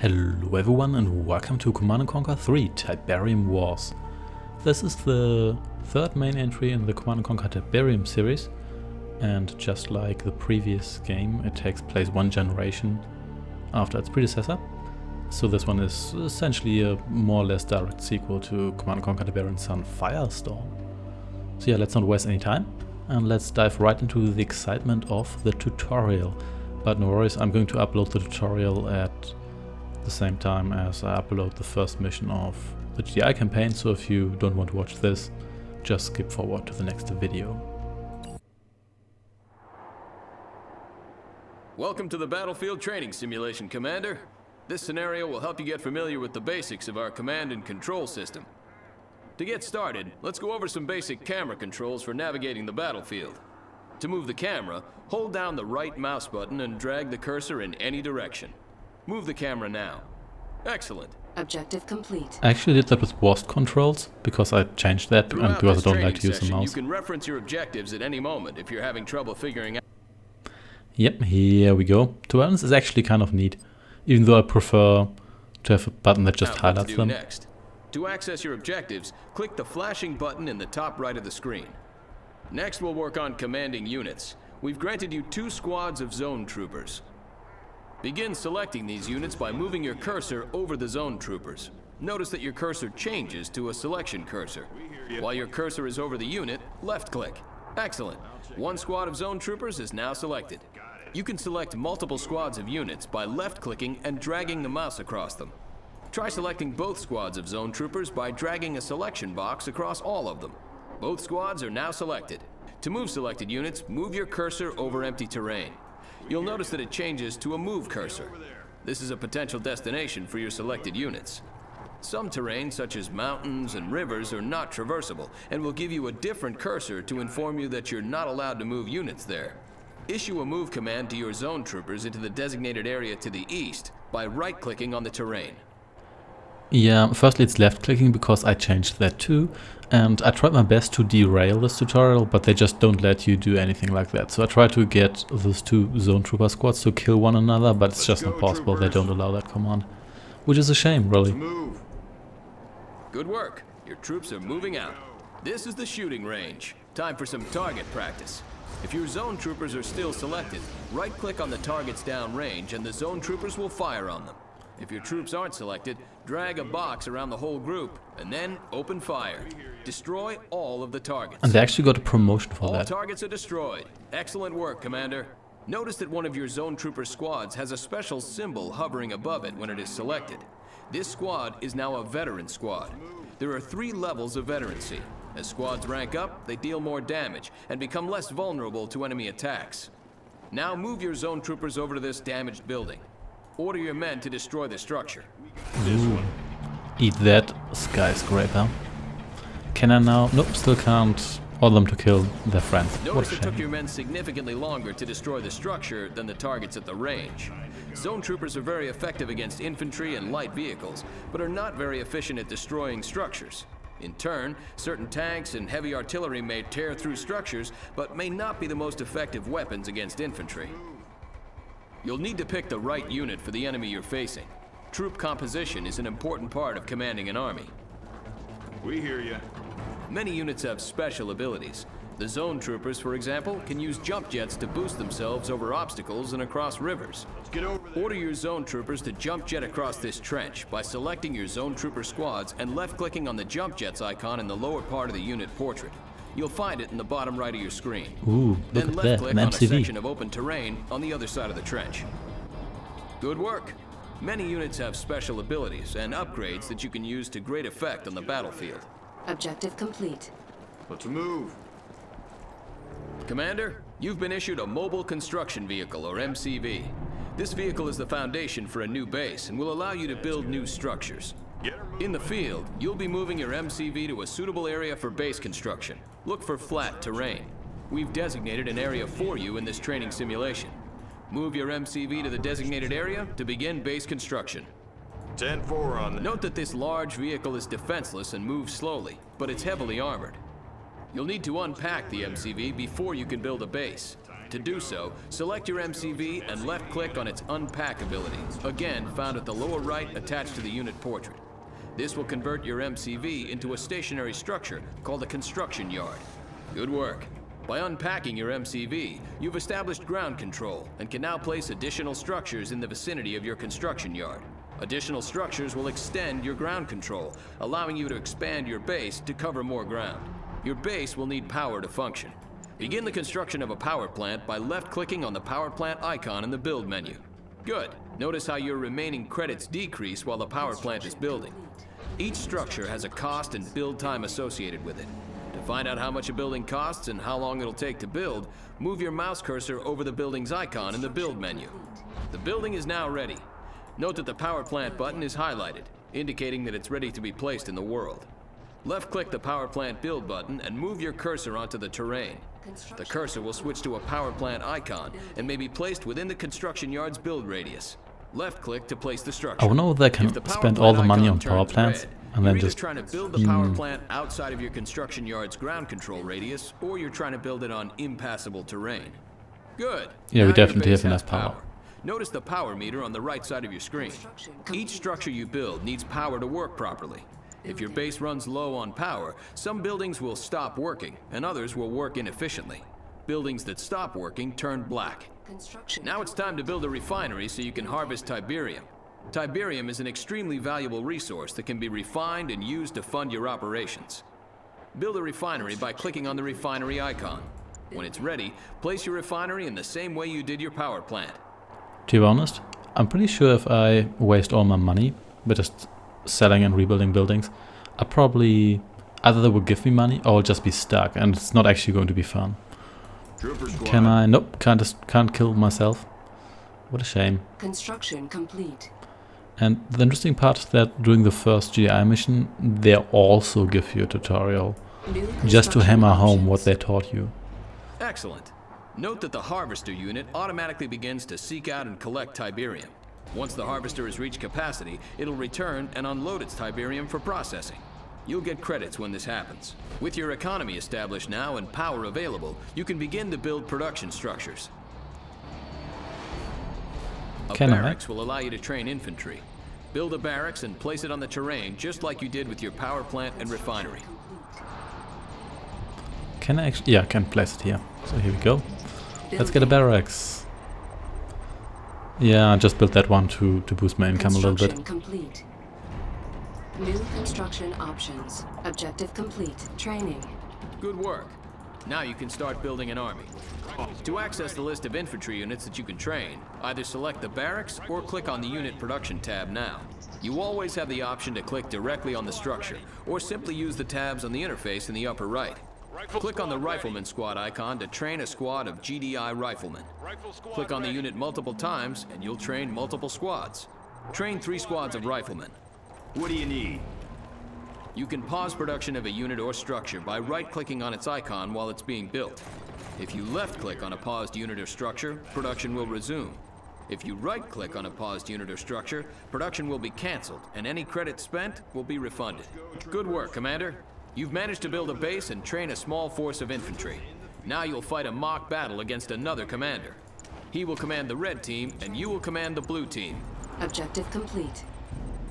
Hello everyone and welcome to Command & Conquer 3 Tiberium Wars. This is the third main entry in the Command & Conquer Tiberium series, and just like the previous game, it takes place one generation after its predecessor. So this one is essentially a more or less direct sequel to Command & Conquer Tiberian Sun Firestorm. So yeah, let's not waste any time and let's dive right into the excitement of the tutorial. But no worries, I'm going to upload the tutorial at the same time as I upload the first mission of the GI campaign, so if you don't want to watch this, just skip forward to the next video. Welcome to the Battlefield Training Simulation, Commander. This scenario will help you get familiar with the basics of our command and control system. To get started, let's go over some basic camera controls for navigating the battlefield. To move the camera, hold down the right mouse button and drag the cursor in any direction. Move the camera now. Excellent. Objective complete. I actually did that with WASD controls because I changed that and because I don't like to use the mouse. You can reference your objectives at any moment if you're having trouble figuring out. Yep, here we go. To be honest, it's actually kind of neat, even though I prefer to have a button that just highlights them. Next. To access your objectives, click the flashing button in the top right of the screen. Next, we'll work on commanding units. We've granted you 2 squads of zone troopers. Begin selecting these units by moving your cursor over the zone troopers. Notice that your cursor changes to a selection cursor. While your cursor is over the unit, left-click. Excellent. 1 squad of zone troopers is now selected. You can select multiple squads of units by left-clicking and dragging the mouse across them. Try selecting both squads of zone troopers by dragging a selection box across all of them. Both squads are now selected. To move selected units, move your cursor over empty terrain. You'll notice that it changes to a move cursor. This is a potential destination for your selected units. Some terrain, such as mountains and rivers, are not traversable and will give you a different cursor to inform you that you're not allowed to move units there. Issue a move command to your zone troopers into the designated area to the east by right-clicking on the terrain. Yeah, firstly it's left-clicking because I changed that too, and I tried my best to derail this tutorial, but they just don't let you do anything like that. So I tried to get those 2 zone trooper squads to kill one another, but it's just not possible. They don't allow that command, which is a shame, really. Good work. Your troops are moving out. This is the shooting range. Time for some target practice. If your zone troopers are still selected, right-click on the targets downrange and the zone troopers will fire on them. If your troops aren't selected, drag a box around the whole group, and then open fire. Destroy all of the targets. And they actually got a promotion for that. All targets are destroyed. Excellent work, Commander. Notice that one of your zone trooper squads has a special symbol hovering above it when it is selected. This squad is now a veteran squad. There are 3 levels of veterancy. As squads rank up, they deal more damage and become less vulnerable to enemy attacks. Now move your zone troopers over to this damaged building. Order your men to destroy the structure. Ooh. Eat that, skyscraper. Can I now? Nope, still can't order them to kill their friends. Notice it took your men significantly longer to destroy the structure than the targets at the range. Zone troopers are very effective against infantry and light vehicles, but are not very efficient at destroying structures. In turn, certain tanks and heavy artillery may tear through structures, but may not be the most effective weapons against infantry. You'll need to pick the right unit for the enemy you're facing. Troop composition is an important part of commanding an army. We hear you. Many units have special abilities. The zone troopers, for example, can use jump jets to boost themselves over obstacles and across rivers. Let's get over there. Order your zone troopers to jump jet across this trench by selecting your zone trooper squads and left-clicking on the jump jets icon in the lower part of the unit portrait. You'll find it in the bottom right of your screen. Ooh, then look at that, left-click an on a MCV. section of open terrain on the other side of the trench. Good work. Many units have special abilities and upgrades that you can use to great effect on the battlefield. Objective complete. Let's move. Commander, you've been issued a Mobile Construction Vehicle, or MCV. This vehicle is the foundation for a new base and will allow you to build new structures. In the field, you'll be moving your MCV to a suitable area for base construction. Look for flat terrain. We've designated an area for you in this training simulation. Move your MCV to the designated area to begin base construction. 10-4 on that. Note that this large vehicle is defenseless and moves slowly, but it's heavily armored. You'll need to unpack the MCV before you can build a base. To do so, select your MCV and left-click on its Unpack ability, again found at the lower right attached to the unit portrait. This will convert your MCV into a stationary structure called a construction yard. Good work. By unpacking your MCV, you've established ground control and can now place additional structures in the vicinity of your construction yard. Additional structures will extend your ground control, allowing you to expand your base to cover more ground. Your base will need power to function. Begin the construction of a power plant by left-clicking on the power plant icon in the build menu. Good. Notice how your remaining credits decrease while the power plant is building. Each structure has a cost and build time associated with it. To find out how much a building costs and how long it'll take to build, move your mouse cursor over the building's icon in the build menu. The building is now ready. Note that the power plant button is highlighted, indicating that it's ready to be placed in the world. Left-click the power plant build button and move your cursor onto the terrain. The cursor will switch to a power plant icon and may be placed within the construction yard's build radius. Left-click to place the structure. I wonder if they can spend all the money on power plants and then just trying to build the power plant outside of your construction yard's ground control radius, or you're trying to build it on impassable terrain. Good. Yeah, Now we your definitely base have enough has power. Notice the power meter on the right side of your screen. Each structure you build needs power to work properly. If your base runs low on power, some buildings will stop working and others will work inefficiently. Buildings that stop working turn black. Now it's time to build a refinery so you can harvest Tiberium. Tiberium is an extremely valuable resource that can be refined and used to fund your operations. Build a refinery by clicking on the refinery icon. When it's ready, place your refinery in the same way you did your power plant. To be honest, I'm pretty sure if I waste all my money by just selling and rebuilding buildings, I probably either they will give me money or I'll just be stuck and it's not actually going to be fun. Can I? Nope, can't kill myself. What a shame. Construction complete. And the interesting part is that during the first GI mission, they also give you a tutorial, just to hammer home what they taught you. Excellent. Note that the harvester unit automatically begins to seek out and collect Tiberium. Once the harvester has reached capacity, it'll return and unload its Tiberium for processing. You'll get credits when this happens. With your economy established now and power available, you can begin to build production structures. A barracks will allow you to train infantry. Build a barracks and place it on the terrain just like you did with your power plant and refinery. Can I actually? Yeah, I can place it here. So here we go. Let's get a barracks. Yeah, I just built that one to boost my income a little bit. Complete. New construction options. Objective complete. Training. Good work. Now you can start building an army. To access the list of infantry units that you can train, either select the barracks or click on the unit production tab now. You always have the option to click directly on the structure, or simply use the tabs on the interface in the upper right. Click on the Rifleman Squad icon to train a squad of GDI riflemen. Click on the unit multiple times and you'll train multiple squads. Train 3 squads of riflemen. What do you need? You can pause production of a unit or structure by right-clicking on its icon while it's being built. If you left-click on a paused unit or structure, production will resume. If you right-click on a paused unit or structure, production will be cancelled, and any credit spent will be refunded. Good work, Commander. You've managed to build a base and train a small force of infantry. Now you'll fight a mock battle against another commander. He will command the red team, and you will command the blue team. Objective complete.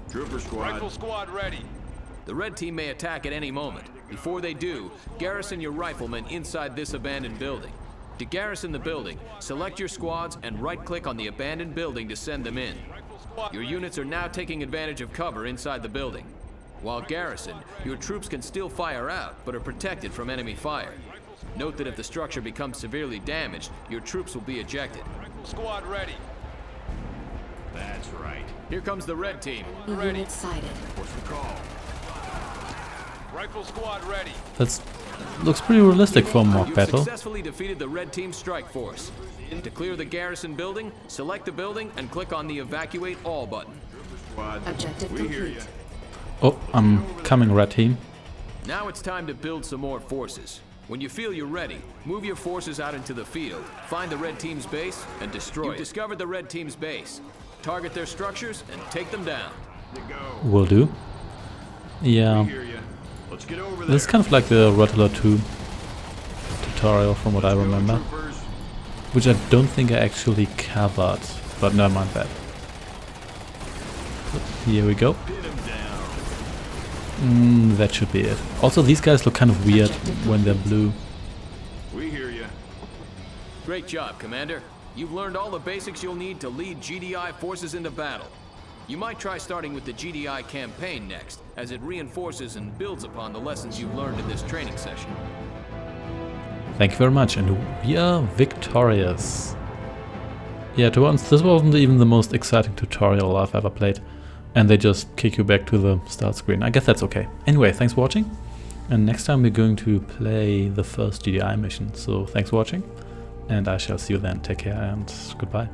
Trooper squad. Rifle squad ready. The red team may attack at any moment. Before they do, garrison your riflemen inside this abandoned building. To garrison the building, select your squads and right-click on the abandoned building to send them in. Your units are now taking advantage of cover inside the building. While garrisoned, your troops can still fire out, but are protected from enemy fire. Note that if the structure becomes severely damaged, your troops will be ejected. Rifle squad ready. That's right. Here comes the red team. Unit sighted. What's the call? Rifle squad ready. That looks pretty realistic for a mock You've battle. successfully defeated the red team's strike force. To clear the garrison building, select the building and click on the Evacuate All button. Squad. Objective We hear you. complete. Oh, I'm coming, red team. Now it's time to build some more forces. When you feel you're ready, move your forces out into the field, find the red team's base, and destroy it. You've discovered the red team's base. Target their structures and take them down. Will do. Yeah, We hear you. Let's get over there. this is kind of like the Rotula 2 tutorial from what I remember. Troopers. which I don't think I actually covered, but never mind that. Here we go. Pin him down. That should be it. Also, these guys look kind of weird when they're blue. We hear you. Great job, Commander. You've learned all the basics you'll need to lead GDI forces into battle. You might try starting with the GDI campaign next, as it reinforces and builds upon the lessons you've learned in this training session. Thank you very much, and we are victorious. Yeah, to be honest, this wasn't even the most exciting tutorial I've ever played, and they just kick you back to the start screen. I guess that's okay. Anyway, thanks for watching, and next time we're going to play the first GDI mission, so thanks for watching, and I shall see you then. Take care and goodbye.